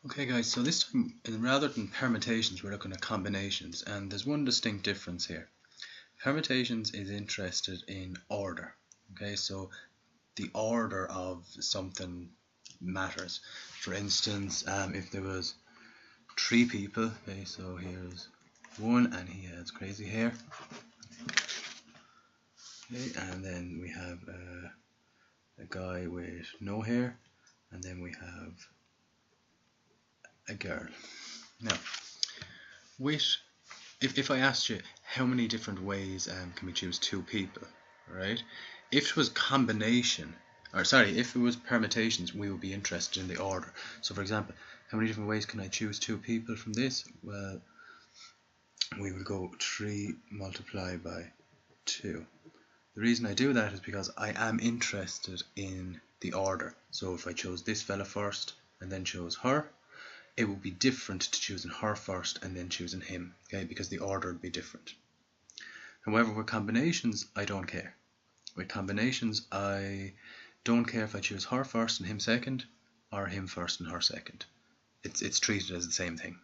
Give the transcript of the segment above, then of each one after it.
Okay guys, so this time rather than permutations we're looking at combinations, and there's one distinct difference here. Permutations is interested in order. Okay, so the order of something matters. For instance, if there was 3 people, okay, so here's one and he has crazy hair, okay, and then we have a guy with no hair, and then we have a girl. Now, if I asked you how many different ways can we choose 2 people, right? If it was combination, or sorry, if it was permutations, we would be interested in the order. So for example, how many different ways can I choose 2 people from this? Well, we would go 3 multiplied by 2. The reason I do that is because I am interested in the order. So if I chose this fella first and then chose her, it would be different to choosing her first and then choosing him, okay, because the order would be different. However, with combinations, I don't care. With combinations, I don't care if I choose her first and him second, or him first and her second. It's treated as the same thing,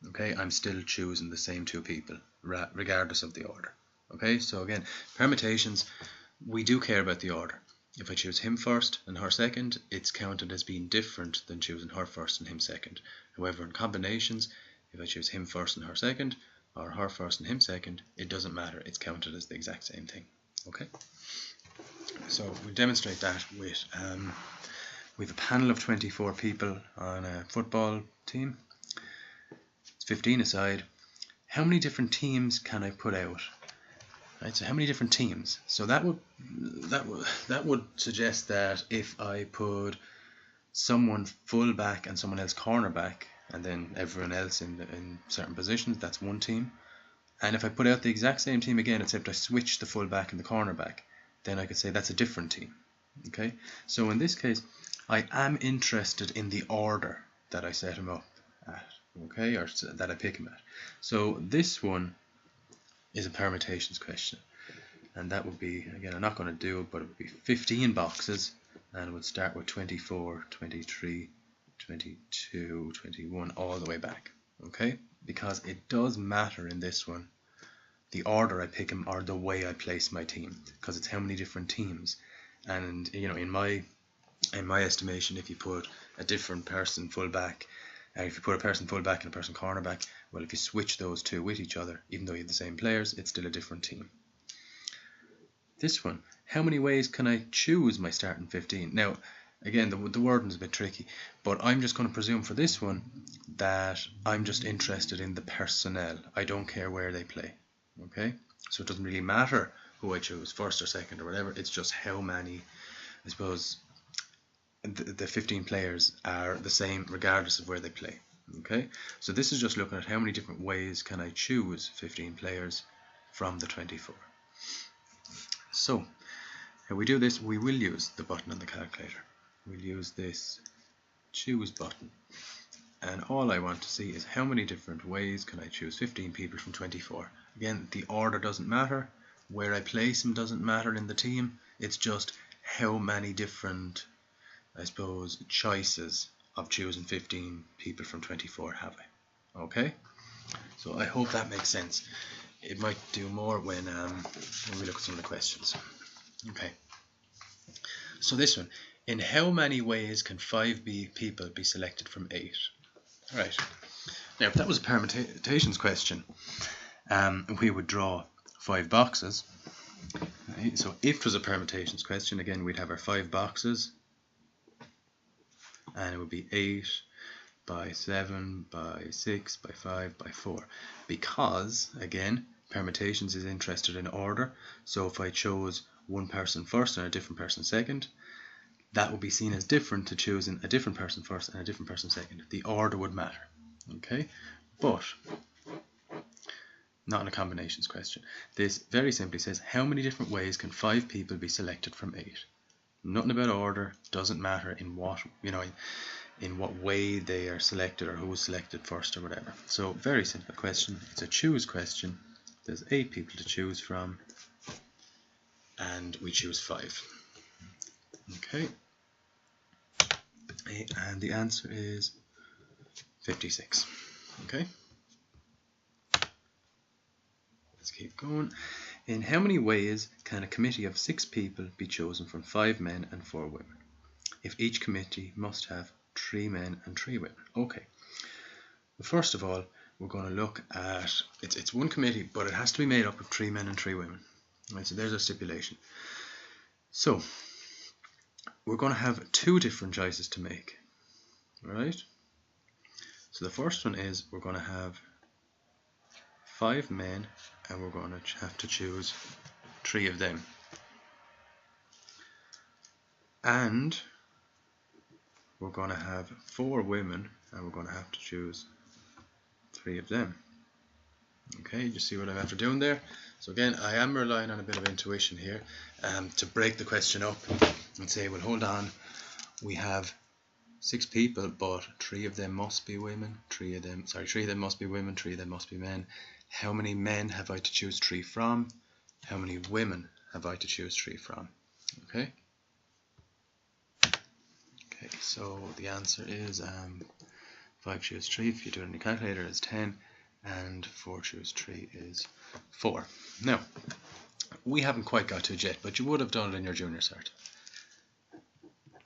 okay? I'm still choosing the same 2 people, regardless of the order, okay? So again, permutations, we do care about the order. If I choose him first and her second, it's counted as being different than choosing her first and him second. However, in combinations, if I choose him first and her second, or her first and him second, it doesn't matter. It's counted as the exact same thing. Okay? So we demonstrate that with we have a panel of 24 people on a football team. It's 15 aside. How many different teams can I put out? Right, so how many different teams? So that would suggest that if I put someone full back and someone else cornerback, and then everyone else in certain positions, that's one team. And if I put out the exact same team again, except I switch the full back and the cornerback, then I could say that's a different team. Okay, so in this case, I am interested in the order that I set him up at, okay, or that I pick him at. So this one is a permutations question, and that would be, again, I'm not going to do it, but it would be 15 boxes, and it would start with 24, 23, 22, 21, all the way back, okay? Because it does matter in this one the order I pick them or the way I place my team, because it's how many different teams. And you know, in my estimation, if you put a different person full back, if you put a person full back and a person cornerback, well, if you switch those 2 with each other, even though you have the same players, it's still a different team. This one, how many ways can I choose my starting 15? Now, again, the wording is a bit tricky, but I'm just going to presume for this one that I'm just interested in the personnel. I don't care where they play, okay? So it doesn't really matter who I choose, first or second or whatever. It's just how many, I suppose, the 15 players are the same regardless of where they play, okay? So this is just looking at how many different ways can I choose 15 players from the 24. So how we do this, we will use the button on the calculator. We'll use this choose button, and all I want to see is how many different ways can I choose 15 people from 24. Again, the order doesn't matter, where I place them doesn't matter in the team, it's just how many different, I suppose, choices of choosing 15 people from 24 have I. Okay, so I hope that makes sense. It might do more when we look at some of the questions. Okay, so this one, in how many ways can 5 people be selected from 8? Right, now if that was a permutations question, we would draw 5 boxes. Right? So if it was a permutations question, again, we'd have our 5 boxes, and it would be 8 by 7 by 6 by 5 by 4, because again, permutations is interested in order. So if I chose one person first and a different person second, that would be seen as different to choosing a different person first and a different person second. The order would matter, okay? But not in a combinations question. This very simply says how many different ways can 5 people be selected from 8. Nothing about order, doesn't matter in what, you know, in what way they are selected or who was selected first or whatever. So very simple question. It's a choose question. There's 8 people to choose from, and we choose 5. Okay, and the answer is 56. Okay, let's keep going. In how many ways can a committee of 6 people be chosen from 5 men and 4 women, if each committee must have 3 men and 3 women? Okay, first of all, we're going to look at, it's one committee, but it has to be made up of 3 men and 3 women. Right, so there's our stipulation. So we're going to have 2 different choices to make. Right? So the first one is we're going to have 5 men and we're going to have to choose 3 of them. And we're going to have 4 women and we're going to have to choose 3 of them. Okay, you see what I'm after doing there? So again, I am relying on a bit of intuition here to break the question up and say, well, hold on, we have 6 people, but 3 of them must be women, 3 of them must be women, 3 of them must be men. How many men have I to choose 3 from? How many women have I to choose 3 from? Okay. Okay, so the answer is 5 choose 3, if you do it on your calculator, is 10, and 4 choose 3 is 4. Now, we haven't quite got to it yet, but you would have done it in your junior cert.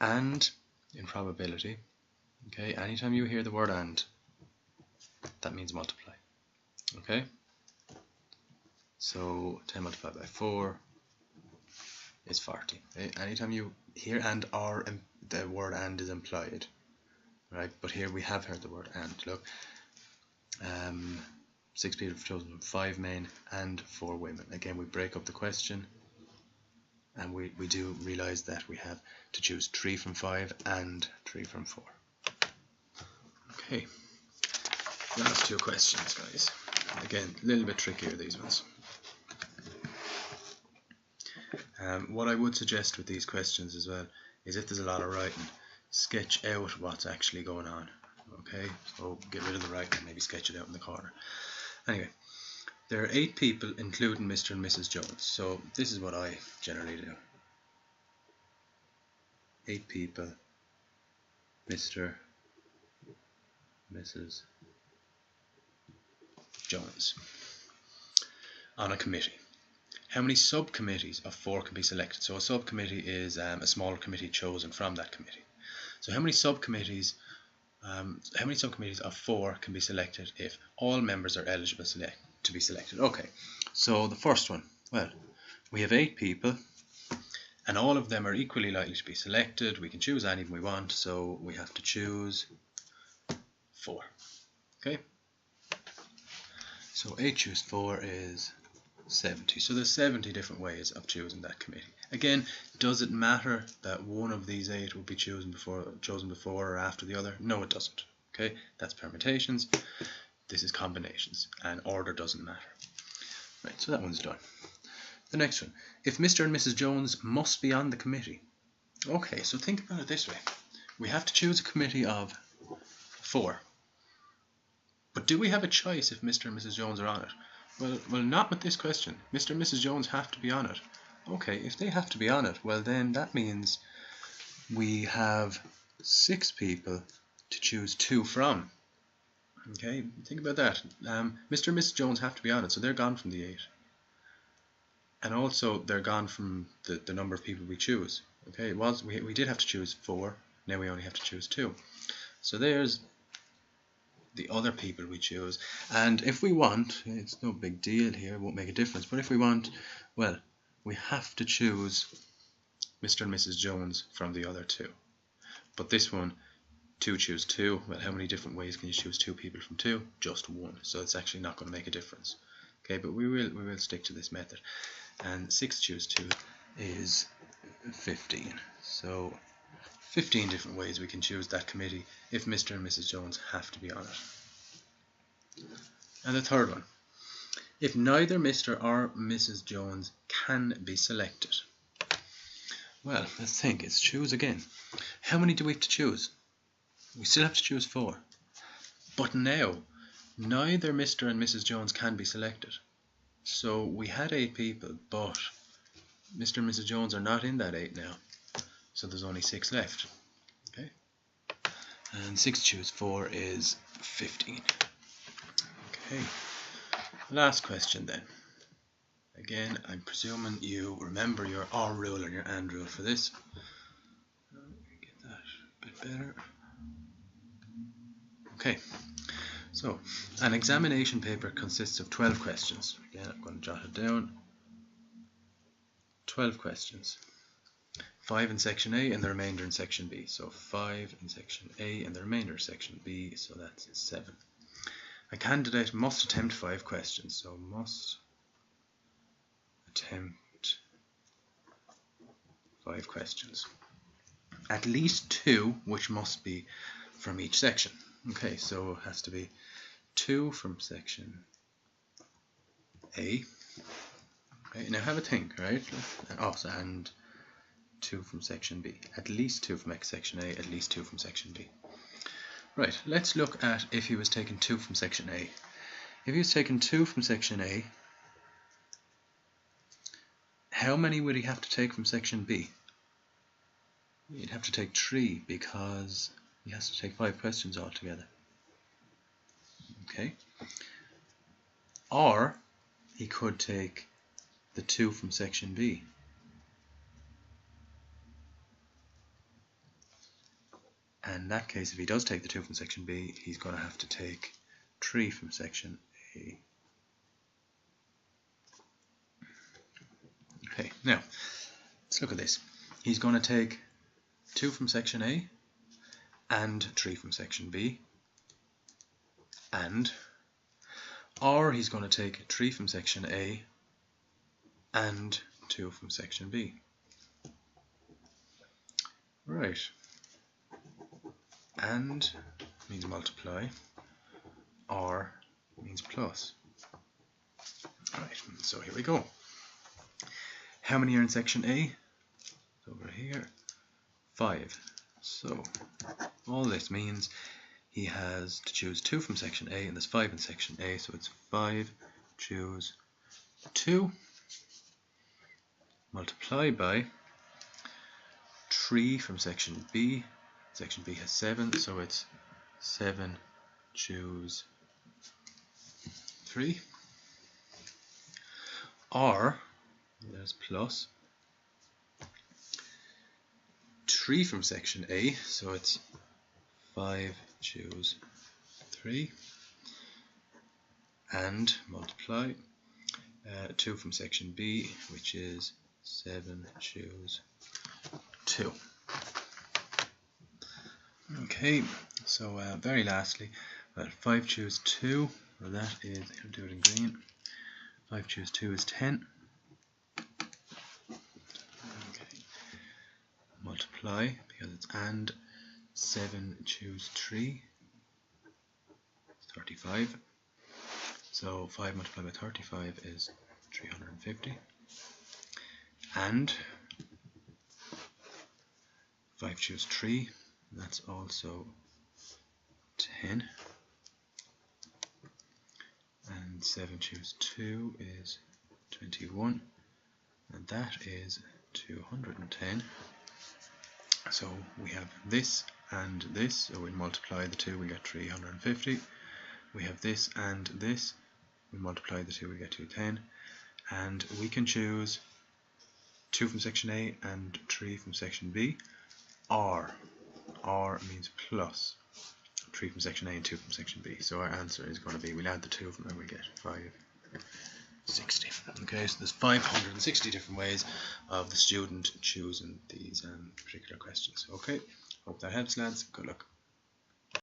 And in probability, okay, anytime you hear the word and, that means multiply. Okay, so 10 multiplied by 4 is 40. Okay? Anytime you hear and or, the word and is implied, right? But here we have heard the word and. Look, 6 people have chosen 5 men and 4 women. Again, we break up the question, and we do realise that we have to choose 3 from 5 and 3 from 4. Okay, last 2 questions, guys. Again, a little bit trickier, these ones. What I would suggest with these questions as well is, if there's a lot of writing, sketch out what's actually going on. Okay, so get rid of the writing and maybe sketch it out in the corner. Anyway, there are 8 people, including Mr. and Mrs. Jones. So this is what I generally do. 8 people, Mr. Mrs. Jones, on a committee. How many subcommittees of 4 can be selected? So a subcommittee is a smaller committee chosen from that committee. So how many subcommittees of 4 can be selected if all members are eligible to be selected? Okay, so the first one, well, we have 8 people and all of them are equally likely to be selected. We can choose any we want, so we have to choose 4. Okay, so 8 choose 4 is 70. So there's 70 different ways of choosing that committee. Again, does it matter that one of these 8 will be chosen before or after the other? No, it doesn't. Okay, that's permutations. This is combinations, and order doesn't matter. Right, so that one's done. The next one, if Mr. and Mrs. Jones must be on the committee. Okay, so think about it this way. We have to choose a committee of 4. But do we have a choice if Mr. and Mrs. Jones are on it? Well, not with this question. Mr. and Mrs. Jones have to be on it. Okay, if they have to be on it, well then that means we have 6 people to choose 2 from. Okay, think about that. Mr. and Mrs. Jones have to be on it, so they're gone from the 8. And also they're gone from the number of people we choose. Okay, we did have to choose 4, now we only have to choose 2. So there's the other people we choose. And if we want, it's no big deal here, it won't make a difference, but if we want, well, we have to choose Mr. and Mrs. Jones from the other 2. But this one, 2 choose 2, well, how many different ways can you choose 2 people from 2? Just 1, so it's actually not going to make a difference. Okay, but we will stick to this method. And 6 choose 2 is 15. So 15 different ways we can choose that committee if Mr. and Mrs. Jones have to be on it. And the third one, if neither Mr. or Mrs. Jones can be selected. Well, let's think, it's choose again. How many do we have to choose? We still have to choose 4. But now, neither Mr. and Mrs. Jones can be selected. So we had 8 people, but Mr. and Mrs. Jones are not in that 8 now. So there's only 6 left. Okay, and 6 choose 4 is 15. Okay, last question then. Again, I'm presuming you remember your OR rule and your AND rule for this. Get that a bit better. Okay, so an examination paper consists of 12 questions. Again, I'm going to jot it down. 12 questions. 5 in section A and the remainder in section B. So 5 in section A and the remainder in section B, so that's 7. A candidate must attempt 5 questions, so must attempt 5 questions. At least 2 which must be from each section. Okay, so it has to be 2 from section A. Okay, now have a think, right? Also, and 2 from section B. At least 2 from section A, at least 2 from section B. Right, let's look at if he was taking 2 from section A. If he was taking 2 from section A, how many would he have to take from section B? He'd have to take 3 because he has to take 5 questions altogether. Okay. Or he could take the 2 from section B. And in that case, if he does take the 2 from section B, he's going to have to take 3 from section A. Okay, now let's look at this. He's going to take 2 from section A and 3 from section B, or he's going to take 3 from section A and 2 from section B. Right. And means multiply, or means plus. Right, so here we go. How many are in section A? Over here, 5. So all this means he has to choose 2 from section A, and there's 5 in section A, so it's 5, choose 2, multiply by 3 from section B. Section B has 7, so it's 7, choose 3, or there's plus 3 from section A, so it's 5, choose 3, and multiply 2 from section B, which is 7, choose 2. Okay, so very lastly, 5 choose 2, well that is, I'll do it in green, 5 choose 2 is 10. Okay. Multiply, because it's and, 7 choose 3, 35. So 5 multiplied by 35 is 350. And 5 choose 3, that's also 10. And 7 choose 2 is 21. And that is 210. So we have this and this, so we multiply the 2, we get 350. We have this and this, we multiply the 2, we get 210. And we can choose 2 from section A and 3 from section B, or means plus 3 from section A and 2 from section B. So our answer is going to be, we'll add the 2 of them and we get 560. Okay, so there's 560 different ways of the student choosing these particular questions. Okay, hope that helps, lads. Good luck.